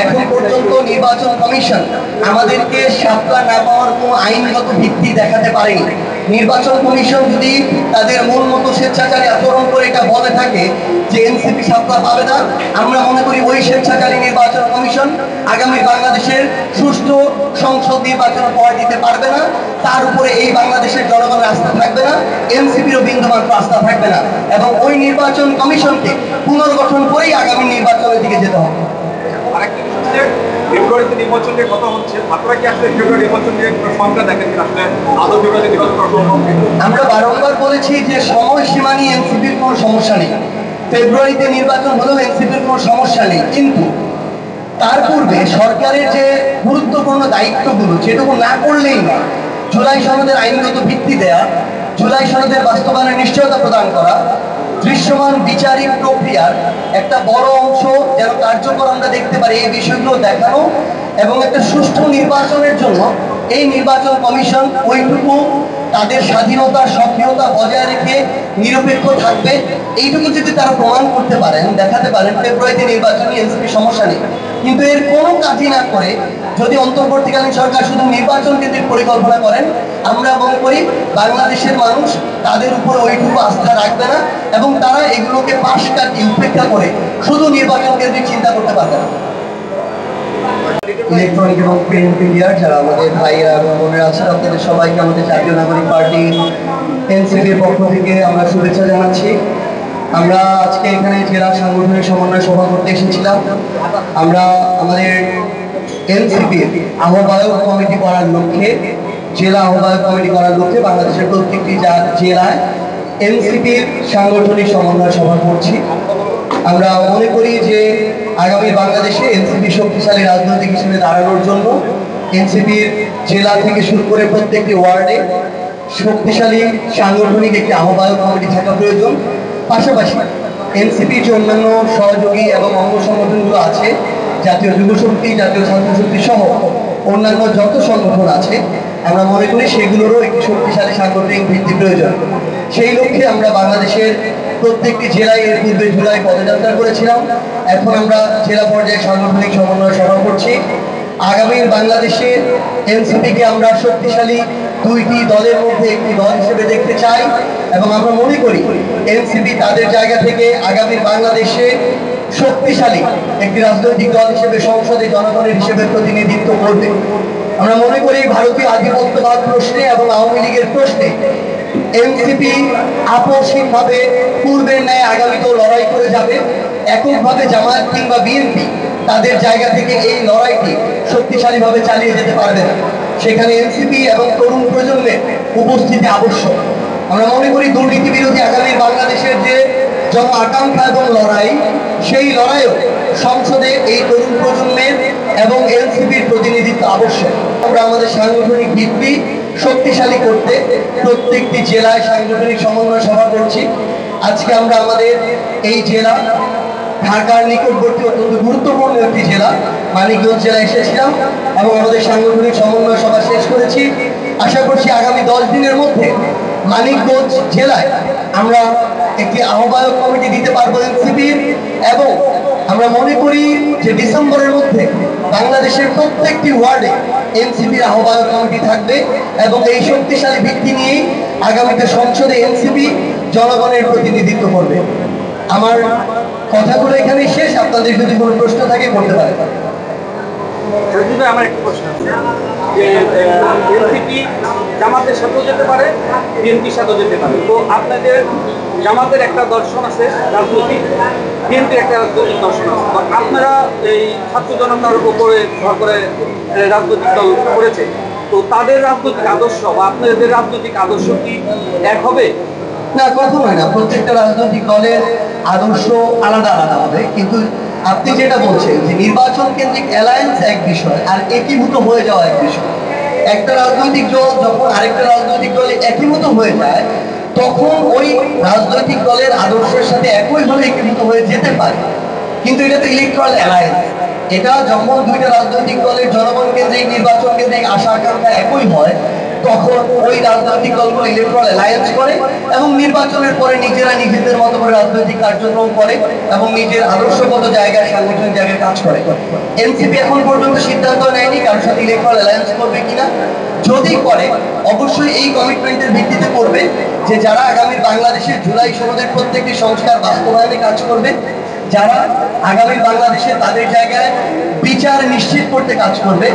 এখন পর্যন্ত নির্বাচন কমিশন আমাদেরকে শাপলা না পাওয়ার কোনো আইনগত ভিত্তি দেখাতে পারেনি। নির্বাচন কমিশন যদি তাদের মূল মতো স্বেচ্ছাচারী আচরণ করে এটা বলে থাকে যে এনসিপি শাপলা পাবে না, আমরা মনে করি ওই স্বেচ্ছাচারী নির্বাচন কমিশন আগামী বাংলাদেশের সুষ্ঠু সংসদ নির্বাচন উপহার দিতে পারবে না। তার উপরে এই বাংলাদেশের জনগণের আস্থা থাকবে না, এনসিপিরও বিন্দুমাত্র আস্থা থাকবে না, এবং ওই নির্বাচন কমিশনকে পুনর্গঠন করেই আগামী নির্বাচনের দিকে যেতে হবে। ফেব্রুয়ারিতে নির্বাচন নিয়ে কথা হচ্ছে, আপনারা কি আসলে ফেব্রুয়ারি নির্বাচন নিয়ে সংখ্যা দেখেন আসলে আদৌ ফেব্রুয়ারি নির্বাচন করা সম্ভব? আমরা বারংবার বলেছি যে সময়সীমা নিয়ে এনসিপির কোনো সমস্যা নেই, ফেব্রুয়ারিতে নির্বাচন হলেও এনসিপির কোনো সমস্যা নেই, কিন্তু তার পূর্বে সরকারের যে গুরুত্বপূর্ণ দায়িত্বগুলো যেটুকু না করলেই না, জুলাই সনদের আইনগত ভিত্তি দেয়া, জুলাই সনদের বাস্তবায়নের নিশ্চয়তা প্রদান করা, দৃশ্যমান বিচারিক প্রক্রিয়ার একটা বড় অংশ যেন কার্যকর আমরা দেখতে পারি, এই বিষয়গুলো দেখানো এবং একটা সুষ্ঠু নির্বাচনের জন্য এই নির্বাচন কমিশন ওইটুকু তাদের স্বাধীনতা সক্রিয়তা বজায় রেখে নিরপেক্ষ থাকবে, এইটুকু যদি তারা প্রমাণ করতে পারেন, দেখাতে পারেন, ফেব্রুয়ারিতে নির্বাচনী এনসিপি সমস্যা নেই। কিন্তু এর কোনো কাজই না করে যদি অন্তর্বর্তীকালীন সরকার শুধু নির্বাচন কেন্দ্রিক পরিকল্পনা করেন, আমরা মনে করি বাংলাদেশের মানুষ তাদের উপর ওইটুকু আস্থা রাখবে না এবং তারা এগুলোকে পাশ কাটিয়ে উপেক্ষা করে শুধু নির্বাচন কেন্দ্রিক চিন্তা করতে পারবে না। ইলেকট্রনিক এবং প্রিন্ট মিডিয়ার যারা আমাদের ভাইয়েরা এবং বোনেরা আছেন, আপনাদের সবাইকে আমাদের জাতীয় নাগরিক পার্টি এনসিপির পক্ষ থেকে আমরা শুভেচ্ছা জানাচ্ছি। আমরা আজকে এখানে জেলা সাংগঠনিক সমন্বয় সভা করতে এসেছিলাম। আমরা আমাদের এনসিপির আহ্বায়ক কমিটি করার লক্ষ্যে, জেলা আহ্বায়ক কমিটি করার লক্ষ্যে বাংলাদেশের প্রত্যেকটি জেলায় এনসিপির সাংগঠনিক সমন্বয় সভা করছি। আমরা মনে করি যে আগামী বাংলাদেশে এনসিপি শক্তিশালী রাজনৈতিক হিসেবে দাঁড়ানোর জন্য এনসিপির জেলা থেকে শুরু করে প্রত্যেকটি ওয়ার্ডে শক্তিশালী সাংগঠনিক একটি আহ্বায়ক কমিটি থাকা প্রয়োজন। পাশাপাশি এনসিপির যে অন্যান্য সহযোগী এবং অঙ্গ সংগঠনগুলো আছে, জাতীয় যুব শক্তি, জাতীয় ছাত্র শক্তি সহ অন্যান্য যত সংগঠন আছে, আমরা মনে করি সেগুলোরও একটি শক্তিশালী সাংগঠনিক ভিত্তি প্রয়োজন। সেই লক্ষ্যে আমরা বাংলাদেশের প্রত্যেকটি জেলায় এর পূর্বে জুলাই পদযাত্রা করেছিলাম। এখন আমরা জেলা পর্যায়ে সাংগঠনিক সমন্বয় সভা করছি। আগামীর বাংলাদেশে এনসিপিকে আমরা শক্তিশালী দুইটি দলের মধ্যে একটি দল হিসেবে দেখতে চাই এবং আমরা মনে করি এনসিপি তাদের জায়গা থেকে আগামীর বাংলাদেশে শক্তিশালী একটি রাজনৈতিক দল হিসেবে সংসদে জনগণের হিসেবে প্রতিনিধিত্ব করবে। আমরা মনে করি ভারতীয় আধিপত্যবাদ প্রশ্নে এবং আওয়ামী লীগের প্রশ্নে এনসিপি আপসহীনভাবে পূর্বের ন্যায় আগামীতেও লড়াই করে যাবে। এককভাবে জামায়াত কিংবা বিএনপি তাদের জায়গা থেকে এই লড়াইটি শক্তিশালীভাবে চালিয়ে যেতে পারবে না। সেখানে এনসিপি এবং তরুণ প্রজন্মের উপস্থিতি আবশ্যক। আমরা মনে করি দুর্নীতি বিরোধী আগামীর বাংলাদেশের যে জন আকাঙ্ক্ষা এবং লড়াই, সেই লড়াইও সংসদে এই তরুণ প্রজন্মের এবং এনসিপির প্রতিনিধিত্ব আবশ্যক। আমরা আমাদের সাংগঠনিক ভিত্তি শক্তিশালী করতে প্রত্যেকটি জেলায় সাংগঠনিক সমন্বয় সভা করছি। আজকে আমরা আমাদের এই জেলা ঢাকার নিকটবর্তী অত্যন্ত গুরুত্বপূর্ণ একটি জেলা মানিকগঞ্জ জেলায় এসেছিলাম এবং আমাদের সাংগঠনিক সমন্বয় সভা শেষ করেছি। আশা করছি আগামী 10 দিনের মধ্যে মানিকগঞ্জ জেলায় আমরা একটি আহ্বায়ক কমিটি দিতে পারবো এনসিপির, এবং আমরা মনে করি যে ডিসেম্বরের মধ্যে বাংলাদেশের প্রত্যেকটি ওয়ার্ডে এনসিপির আহ্বায়ক কমিটি থাকবে এবং এই শক্তিশালী ভিত্তি নিয়েই আগামীতে সংসদে এনসিপি জনগণের প্রতিনিধিত্ব করবে। আমার কথাগুলো এখানেই শেষ। আপনাদের যদি কোনো প্রশ্ন থাকে করতে পারেন। আমার একটা প্রশ্ন আছে যে এনসিপি জামাতের সাথেও যেতে পারে, বিএনপির সাথেও যেতে পারে। তো আপনাদের জামাতের একটা দর্শন আছে রাজনৈতিক, বিএনপির একটা রাজনৈতিক দর্শন আছে। তো আপনারা এই ছাত্র জনতার উপরে ভর করে রাজনৈতিক দল করেছে, তো তাদের রাজনৈতিক আদর্শ বা আপনাদের রাজনৈতিক আদর্শ কি এক হবে? না, কখনোই না। প্রত্যেকটা রাজনৈতিক দলের আদর্শ আলাদা আলাদা হবে, কিন্তু আপনি যেটা বলছেন যে নির্বাচন কেন্দ্রিক অ্যালায়েন্স এক বিষয় আর একীভূত হয়ে যাওয়া এক বিষয়। একটা রাজনৈতিক দল যখন আরেকটা রাজনৈতিক দলে একীভূত হয়ে যায়, তখন ওই রাজনৈতিক দলের আদর্শের সাথে একইভাবে একীভূত হয়ে যেতে পারে, কিন্তু এটা তো ইলেকট্রাল অ্যালায়েন্স। এটা যখন দুইটা রাজনৈতিক দলের জনগণ কেন্দ্রিক নির্বাচন কেন্দ্রিক আশা আকাঙ্ক্ষা একই হয়, তখন ওই রাজনৈতিক দলগুলো ইলেকট্রাল অ্যালায়েন্স করে এবং নির্বাচনের পরে নিজেরা নিজেদের মতো করে রাজনৈতিক কার্যক্রম করে এবং নিজের আদর্শগত জায়গায় সাংগঠনিক জায়গায় কাজ করে। এনসিপি এখন পর্যন্ত সিদ্ধান্ত নেয়নি কারোর সাথে ইলেকট্রাল অ্যালায়েন্স করবে কিনা। যদি করে অবশ্যই এই কমিটমেন্টের ভিত্তিতে করবে যে যারা আগামী বাংলাদেশের জুলাই সনদের প্রত্যেকটি সংস্কার বাস্তবায়নে কাজ করবে, যারা আগামী বাংলাদেশে তাদের জায়গায় বিচার নিশ্চিত করতে কাজ করবে,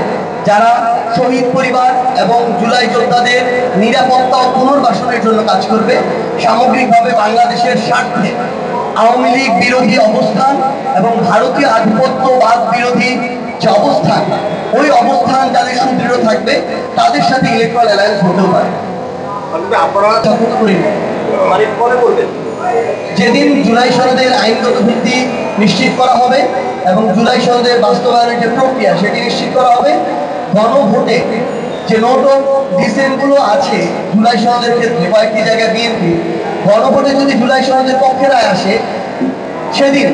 যারা শহীদ পরিবার এবং জুলাই যোদ্ধাদের নিরাপত্তা ও পুনর্বাসনের জন্য কাজ করবে, সামগ্রিকভাবে বাংলাদেশের স্বার্থে আওয়ামী লীগ বিরোধী অবস্থান এবং ভারতীয় আধিপত্যবাদ বিরোধী যে অবস্থান, ওই অবস্থান যাদের সুদৃঢ় থাকবে তাদের সাথে ইলেকট্রাল অ্যালায়েন্স হতেও পারে। যেদিন জুলাই সনদের আইনগত ভিত্তি নিশ্চিত করা হবে এবং জুলাই সনদের বাস্তবায়নের যে প্রক্রিয়া সেটি নিশ্চিত করা হবে, গণভোটে যে নোট অফ ডিসেন্ট গুলো আছে জুলাই সনদের ক্ষেত্রে কয়েকটি জায়গায় বিএনপি, গণভোটে যদি জুলাই সনদের পক্ষে রায় আসে, সেদিন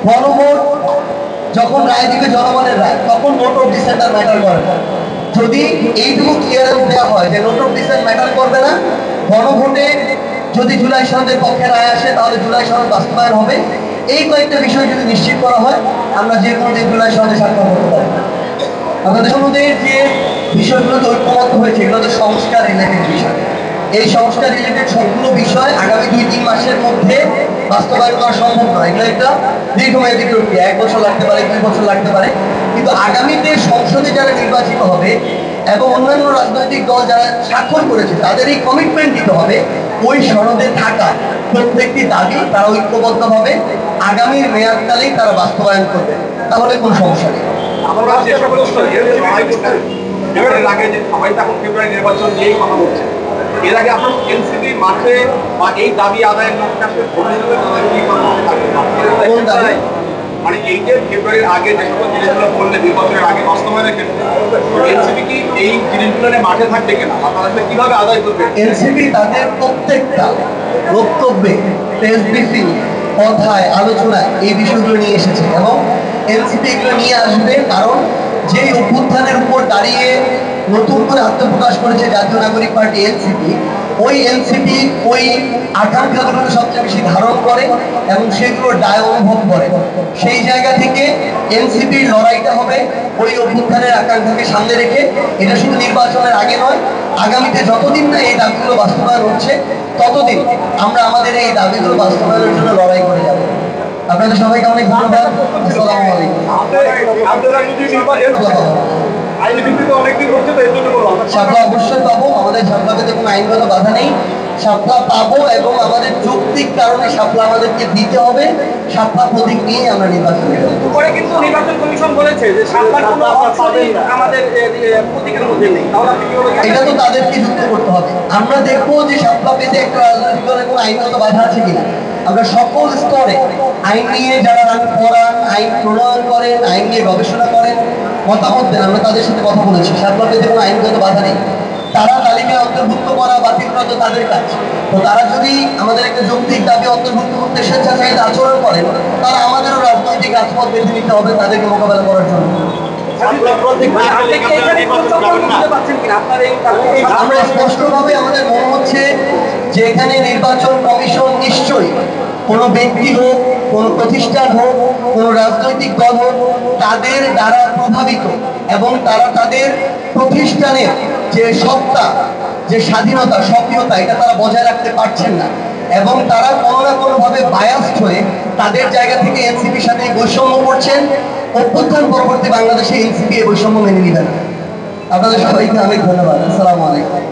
গণভোট যখন রায় দিবে জনগণের রায়, তখন নোট অফ ডিসেন্ট আর ম্যাটার করে না। যদি এইটুকু ক্লিয়ারেন্স দেওয়া হয় যে নোট অফ ডিসেন্ট ম্যাটার করবে না, গণভোটে যদি জুলাই সনদের পক্ষে রায় আসে তাহলে জুলাই সনদ বাস্তবায়ন হবে, এই কয়েকটা বিষয় যদি নিশ্চিত করা হয় আমরা যে কোনো দিন জুলাই সনদে স্বাক্ষর করতে পারি। আমাদের সনদের যে বিষয়গুলোতে ঐক্যমত হয়েছে এগুলো তো সংস্কার রিলেটেড বিষয়। এই সংস্কার রিলেটেড সবগুলো বিষয় আগামী 2-3 মাসের মধ্যে বাস্তবায়ন করা সম্ভব নয়। এগুলো একটা দীর্ঘমেয়াদী প্রক্রিয়া, 1 বছর লাগতে পারে, 2 বছর লাগতে পারে। কিন্তু আগামীতে সংসদে যারা নির্বাচিত হবে এবং অন্যান্য রাজনৈতিক দল যারা স্বাক্ষর করেছে তাদের এই কমিটমেন্ট দিতে হবে ওই সনদে থাকা প্রত্যেকটি দাবি তারা ঐক্যবদ্ধভাবে আগামীর মেয়াদকালেই তারা বাস্তবায়ন করবে, তাহলে কোনো সমস্যা নেই। নির্বাচন নিয়েই কথা বলছে, এর আগে আপনার এনসিপি মাঠে বা এই দাবি আদায়ের মানে এই যে ফেব্রুয়ারির আগে যে সকল জিনিসগুলো বললে নির্বাচনের আগে বাস্তবায়নের ক্ষেত্রে এনসিপি কি এই জিনিসগুলো নিয়ে মাঠে থাকবে কিনা, আপনারা কিভাবে আদায় করবে? এনসিপি তাদের প্রত্যেকটা বক্তব্যে, প্রেস ব্রিফিং, কথায়, আলোচনায় এই বিষয়গুলো নিয়ে এসেছে এবং এনসিপি এগুলো নিয়ে আসবে। কারণ যেই অভ্যুত্থানের উপর দাঁড়িয়ে নতুন করে আত্মপ্রকাশ করেছে জাতীয় নাগরিক পার্টি এনসিপি, ওই এনসিপি ওই আকাঙ্ক্ষাগুলো সবচেয়ে বেশি ধারণ করে এবং সেগুলোর দায় অনুভব করে। সেই জায়গা থেকে এনসিপির লড়াইটা হবে ওই অভ্যুত্থানের আকাঙ্ক্ষাকে সামনে রেখে। এটা শুধু নির্বাচনের আগে নয়, আগামীতে যতদিন না এই দাবিগুলো বাস্তবায়ন হচ্ছে ততদিন আমরা আমাদের এই দাবিগুলো বাস্তবায়নের জন্য লড়াই করে যাব। আপনাদের সবাইকে অনেক ধন্যবাদ। আসসালামু আলাইকুম। শাপলা অবশ্যই পাবো, আমাদের শাপলাতে কোনো আইনগত বাধা নেই। শাপলা পাবো এবং আমাদের যৌক্তিক কারণে শাপলা আমাদেরকে দিতে হবে। শাপলা প্রতীক নিয়ে আমরা নির্বাচন করব। পরে কিন্তু নির্বাচন কমিশন বলেছে যে শাপলার কোনো অংশই আমাদের প্রতীকের মধ্যে নেই। তাহলে আপনি কিভাবে? এটা তো তাদেরকে যুক্ত করতে হবে। আমরা দেখবো যে শাপলা পেতে একটা রাজনৈতিক দলের কোনো আইনগত বাধা আছে কিনা। আমরা সকল স্তরে আইন নিয়ে যারা পড়ান, আইন প্রণয়ন করেন, আইন নিয়ে গবেষণা করেন, মতামত দেন, আমরা তাদের সাথে কথা বলেছি। শাপলা পেতে কোনো আইনগত বাধা নেই। তারা তালিকায় অন্তর্ভুক্ত করা বাতিল করা তো তাদের কাজ। তো তারা যদি আমাদের একটা যৌক্তিক দাবি অন্তর্ভুক্ত করতে স্বেচ্ছাচারিতা আচরণ করেন, তারা আমাদেরও রাজনৈতিক রাজপথ বেছে নিতে হবে তাদেরকে মোকাবেলা করার জন্য। আমরা স্পষ্টভাবে আমাদের মনে হচ্ছে যে এখানে নির্বাচন কমিশন নিশ্চয়ই কোনো ব্যক্তি হোক, কোনো প্রতিষ্ঠান হোক, কোনো রাজনৈতিক দল হোক, তাদের দ্বারা প্রভাবিত এবং তারা তাদের প্রতিষ্ঠানের যে সত্তা, যে স্বাধীনতা, সক্রিয়তা, এটা তারা বজায় রাখতে পারছেন না এবং তারা কোনো না কোনোভাবে বায়াসড হয়ে তাদের জায়গা থেকে এনসিপির সাথে বৈষম্য করছেন। অভ্যুত্থান পরবর্তী বাংলাদেশে এনসিপি এই বৈষম্য মেনে নিবেন। আপনাদের সবাইকে অনেক ধন্যবাদ। আসসালামু আলাইকুম।